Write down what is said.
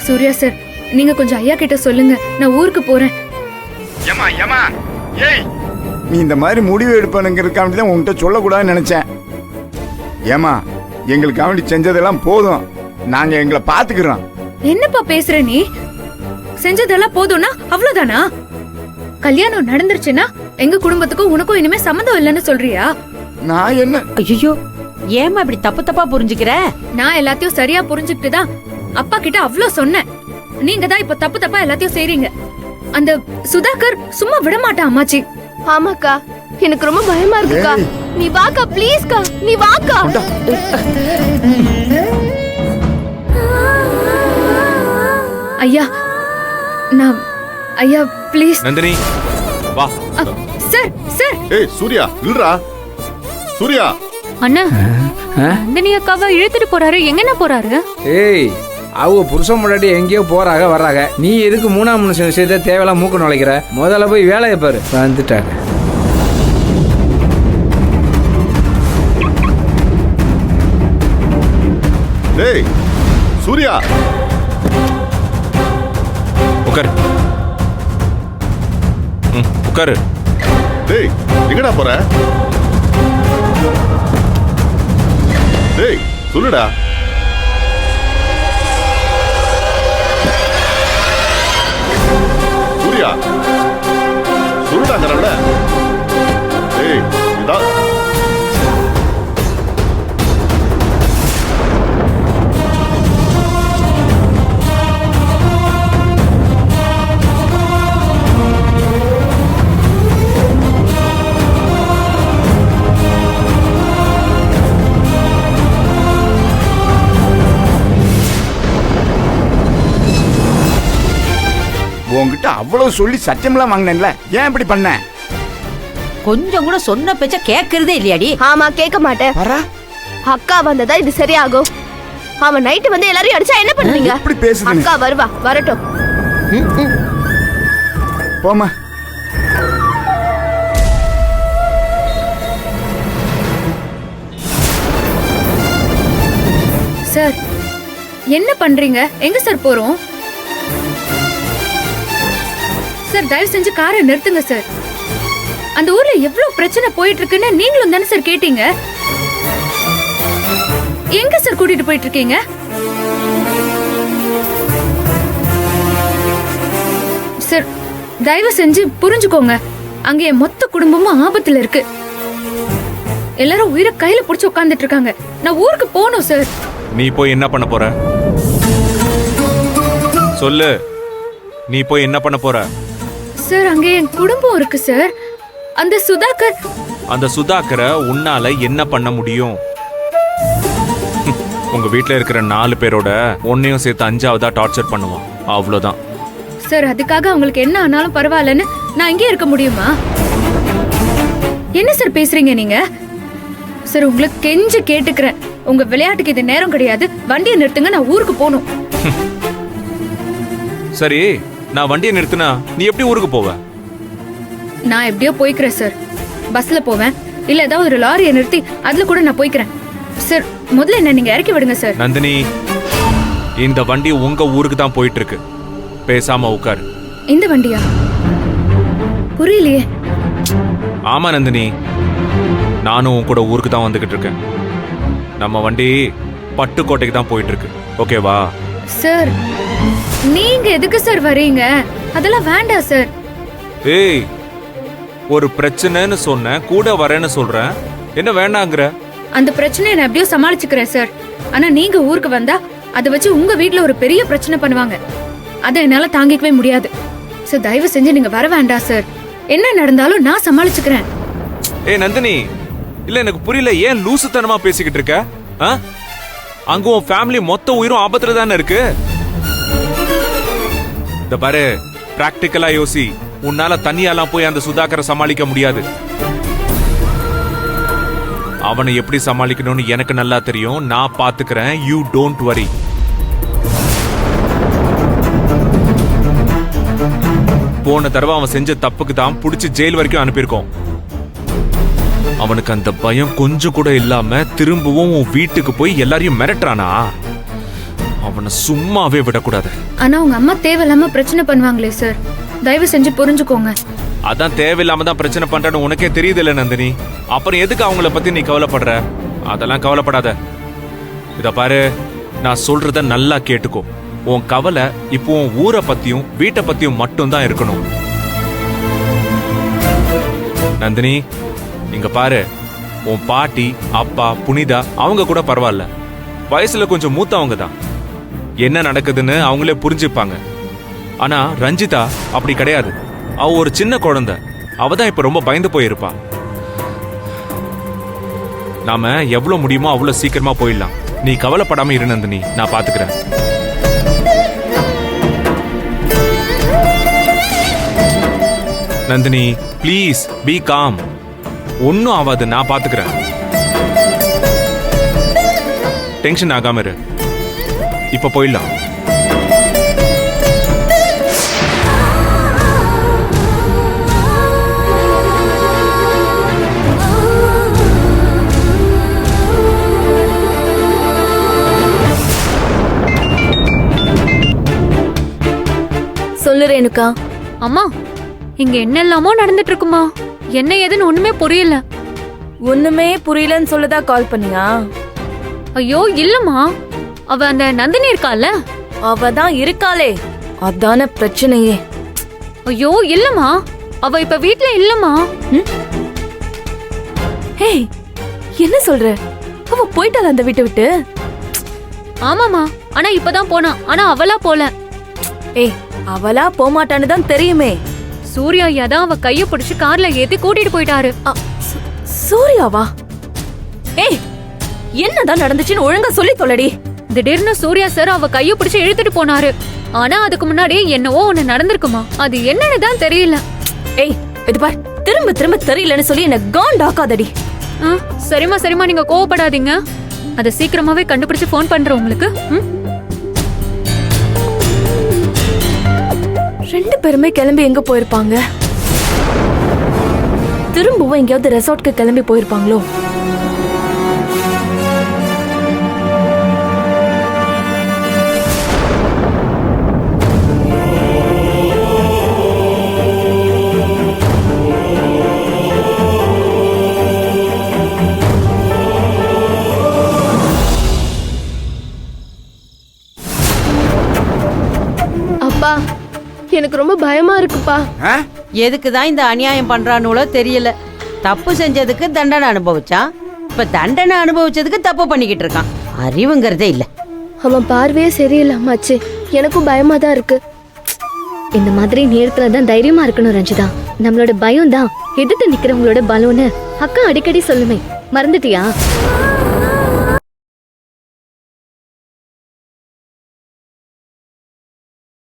Surya sir, நீங்க கொஞ்சம் ஐயா கிட்ட சொல்லுங்க, நான் ஊருக்கு போறேன். ஏமா ஏமா ஏய், நீ இந்த மாதிரி முடிவு எடுப்பனுங்கிறதுக்காண்டி தான் உன்கிட்ட சொல்லக்கூடாதுன்னு நினைச்சேன். ஏமா, எங்களுக்காண்டி செஞ்சதெல்லாம் போதும், நாங்க எங்களை பாத்துக்கிறோம். என்னப்பா பேசுற நீ? செஞ்சதெல்லாம் போதும்னா அவ்வளவுதானா? கல்யாணம் நடந்துருச்சுன்னா எங்க குடும்பத்துக்கும் உனக்கும் இனிமே சம்மந்தம் இல்லைன்னு சொல்றியா? நான் என்ன? ஐயோ, ஏமா இப்படி தப்பு தப்பா புரிஞ்சுக்கிற? நான் எல்லாத்தையும் சரியா புரிஞ்சுக்கிட்டு தான் அப்பா கிட்ட அவ்ளோ சொன்னேன். நீங்க தான் இப்ப தப்பு தப்பா எல்லாத்தையும் செய்றீங்க. அந்த சுதாகர் சும்மா விட மாட்டான் அம்மாச்சி. ஆமாக்கா, எனக்கு ரொம்ப பயமா இருக்குக்கா. நீ வாக்கா, ப்ளீஸ்க்கா, நீ வாக்கா. ஐயா, நான் ஐயா ப்ளீஸ். நந்தினி வா. Sir sir. ஏய் சூர்யா, இல்லடா சூர்யா. அண்ணா, நந்தினி அக்காவை இழுத்துட்டு போறாரு. எங்கண்ணா போறாரு? ஏய், அவங்க புருஷன் முன்னாடி எங்கேயோ போறாங்க வர்றாங்க, நீ எதுக்கு மூணாம் மனுஷன் விஷயத்த தேவையெல்லாம் மூக்க நுழைக்கிற? முதல்ல போய் வேலையை பாரு. வந்துட்டாங்க. டேய் சூர்யா, உட்காரு. உட்காரு. டேய் எங்கடா போற? டேய் சொல்லுடா. சூர்யா சொல்லுடாங்கறல. டேய் இதா உன்கிட்ட அவ்வளவு சொல்லி சத்தியம்லாம் வாங்கினேன்ல, ஏன் இப்படி பண்ண? கொஞ்சம் கூட சொன்ன பேச்ச கேக்குறதே இல்லையாடி? ஆமா, கேட்க மாட்டேன். அக்கா வந்ததா இது சரியாகும். அவன் நைட்டு வந்து எல்லாரையும் அடிச்சா என்ன பண்ணுவீங்க? இப்படி பேசுது. அக்கா வருவா, வரட்டும். போமா. சார், என்ன பண்றீங்க? எங்க சார் போறோம்? சார், தயவு செஞ்சு காரை நிறுத்துங்க சார். அந்த ஊர்ல எவ்வளவு பிரச்சனை போயிட்டு இருக்குன்னு நீங்களும் தானே சார் கேட்டீங்க? எங்க சார் கூட்டிட்டு போயிட்டு இருக்கீங்க? சார், தயவு செஞ்சு புரிஞ்சுக்கோங்க, அங்க என் மொத்த குடும்பமும் ஆபத்துல இருக்கு. எல்லாரும் உயிரை கையில புடிச்சு உட்கார்ந்துட்டு இருக்காங்க. நான் ஊருக்கு போகணும் சார். நீ போய் என்ன பண்ண போற? சொல்லு, நீ போய் என்ன பண்ண போற? சார், அங்க என் குடும்பம் இருக்கு சார். அந்த சுதாகரை உன்னால என்ன பண்ண முடியும்? உங்க வீட்ல இருக்கிற 4 பேரோட ஒன்னையும் சேர்த்து 5ஆவதா டார்ச்சர் பண்ணுவான், அவ்வளவுதான். சார், அதுக்காக உங்களுக்கு என்ன ஆனாலும் பரவாயில்லன்னு நான் இங்கே இருக்க முடியுமா? என்ன சார் பேசுறீங்க நீங்க? சார், உங்களுக்கு கெஞ்சு கேட்டுக்கிறேன், உங்க விளையாட்டுக்கு இது நேரம் கிடையாது. வண்டியை நிறுத்துங்க, நான் ஊருக்கு போகணும். சரி, நான் வண்டியை நிறுத்தினா நீ எப்படி ஊருக்கு போவ? நான் எப்படியோ போய்க்கிறேன் சார். பஸ்ல போவேன், இல்ல ஏதாவது ஒரு லாரியை நிறுத்தி அதுல கூட நான் போய்க்கிறேன். சார், முதல்ல என்ன நீங்க இறக்கி விடுங்க சார். நந்தினி, இந்த வண்டி உங்க ஊருக்கு தான் போயிட்டு இருக்கு, பேசாம உட்காரு. இந்த வண்டியா? புரியலையே. ஆமா நந்தினி, நானும் உன் கூட ஊருக்கு தான் வந்துகிட்டு இருக்கேன். நம்ம வண்டி பட்டுக்கோட்டைக்கு தான் போயிட்டு இருக்கு, ஓகேவா? சார், நீங்க எதுக்கு சார் வரீங்க? அதெல்லாம் வேண்டாம் சார். ஏய், ஒரு பிரச்சனைன்னு சொன்ன, கூட வரேன்னு சொல்றேன், என்ன வேண்டாங்கிற? அந்த பிரச்சனையை நான் எப்படியோ சமாளிச்சுக்கிறேன் சார். ஆனா நீங்க ஊருக்கு வந்தா அதை வச்சு உங்க வீட்ல ஒரு பெரிய பிரச்சனை பண்ணுவாங்க. அதை என்னால தாங்கிக்கவே முடியாது சார். தயவு செஞ்சு நீங்க வர வேண்டாம் சார். என்ன நடந்தாலும் நான் சமாளிச்சுக்கிறேன். ஏய் நந்தினி, இல்ல எனக்கு புரியல, ஏன் லூசுத்தனமா பேசிக்கிட்டு இருக்க? அங்க உன் ஃபேமிலி மொத்த உயிரும் ஆபத்துல தானே இருக்கு. இந்த பாரு, பிராக்டிக்கலா யோசி. உன்னால தனியாலாம் போய் அந்த சுதாகரை சமாளிக்க முடியாது. அவனை எப்படி சமாளிக்கணும்னு எனக்கு நல்லா தெரியும், நான் பாத்துக்கிறேன். You don't worry. போன தடவை அவன் செஞ்ச தப்புக்கு தான் புடிச்சு ஜெயில் வரைக்கும் அனுப்பியிருக்கோம். அவனுக்கு அந்த பயம் கொஞ்சம் கூட இல்லாம திரும்பவும் உன் வீட்டுக்கு போய் எல்லாரையும் மிரட்டுறானா? அவனை சும்மாவே விடக்கூடாது. ஆனா உங்க அம்மா தேவையில்லாம பிரச்சனை பண்ணுவாங்களே சார், தயவு செஞ்சு புரிஞ்சுக்கோங்க. அதான் தேவையில்லாம தான் பிரச்சனை பண்றேன்னு உனக்கே தெரியுது இல்ல நந்தினி? அப்புறம் எதுக்கு அவங்கள பத்தி நீ கவலைப்படுற? அதெல்லாம் கவலைப்படாத. இத பாரு, நான் சொல்றத நல்லா கேட்டுக்கோ. உன் கவலை இப்போ உன் ஊரை பத்தியும் வீட்டை பத்தியும் மட்டும்தான் இருக்கணும். நந்தினி, இங்க பாரு, உன் பாட்டி, அப்பா, புனிதா அவங்க கூட பரவாயில்ல, வயசுல கொஞ்சம் மூத்தவங்க தான். என்ன நடக்குதுன்னு அவங்களே புரிஞ்சுப்பாங்க. ஆனா ரஞ்சிதா அப்படி கிடையாது. அவ ஒரு சின்ன குழந்தை. அவ தான் இப்ப ரொம்ப பயந்து போயிருப்பா. நாம எவ்வளவு முடியுமோ அவ்வளவு சீக்கிரமா போயிடலாம். நீ கவலைப்படாம இரு நந்தினி, நான் பாத்துக்கிறேன். Nandini please be com. ஒன்னும் ஆகாது, நான் பாத்துக்கிறேன். டென்ஷன் ஆகாம இரு. இப்ப போயிடலாம். சொல்லு ரேணுகா. அம்மா, இங்க என்னெல்லாமோ நடந்துட்டு இருக்குமா? என்ன ஏதுன்னு ஒண்ணுமே புரியல. ஒண்ணுமே புரியலன்னு சொல்லதா கால் பண்ணியா? ஐயோ இல்லம்மா, அவ அந்த நந்தினி இருக்கால, அவ தான் இருக்காளே, அதான பிரச்சனையே. ஐயோ இல்லம்மா, அவ இப்ப வீட்ல இல்லம்மா. ஹே, என்ன சொல்ற? அவ போயிட்டாளா அந்த வீட்டை விட்டு? ஆமாமா, ஆனா இப்பதான் போனா. ஆனா அவளா போல. ஏய், அவளா போமாட்டான்னு தான் தெரியுமே. சூர்யா ஐயா தான் அவ கைய பிடிச்சு கார்ல ஏத்தி கூட்டிட்டு போயிட்டாரு. சூர்யாவா? ஏய், என்னதான் நடந்துச்சுன்னு ஒழுங்கா சொல்லி தொலைடி. திடீர்னு சூர்யா சார் அவ கைய பிடிச்சு இழுத்துட்டு போனாரு. ஆனா அதுக்கு முன்னாடி என்னவோ ஒண்ணு நடந்திருக்குமா, அது என்னன்னு தான் தெரியல. ஏய், இது பார், திரும்ப திரும்ப தெரியலன்னு சொல்லி என்ன காண்டாக்காதடி. சரிம்மா சரிம்மா, நீங்க கோவப்படாதீங்க. அத சீக்கிரமாவே கண்டுபிடிச்சு ஃபோன் பண்றேன் உங்களுக்கு. ரெண்டு பேருமே கிளம்பி எங்க போயிருப்பாங்க? திரும்பவும் எங்கேயாவது ரெசார்ட்க்கு கிளம்பி போயிருப்பாங்களோ? அப்பா, எனக்கு ரொம்ப பயமா இருக்குப்பா. எதுக்குதான் இந்த அநியாயம் பண்றானுங்களோ தெரியல. தப்பு செஞ்சதுக்கு தண்டனை அனுபவிச்சான், இப்ப தண்டனை அனுபவிச்சதுக்கு தப்பு பண்ணிக்கிட்டு இருக்கான். அறிவுங்கிறதே இல்ல. அவன் பார்வையே சரியில்லை அம்மாச்சி. எனக்கும் பயமா தான் இருக்கு. இந்த மாதிரி நேரத்துல தான் தைரியமா இருக்கணும் ரஞ்சிதா. நம்மளோட பயம் தான் எதிர்த்து நிக்கிறவங்களோட பலம்னு அக்கா அடிக்கடி சொல்லுமே, மறந்துட்டியா?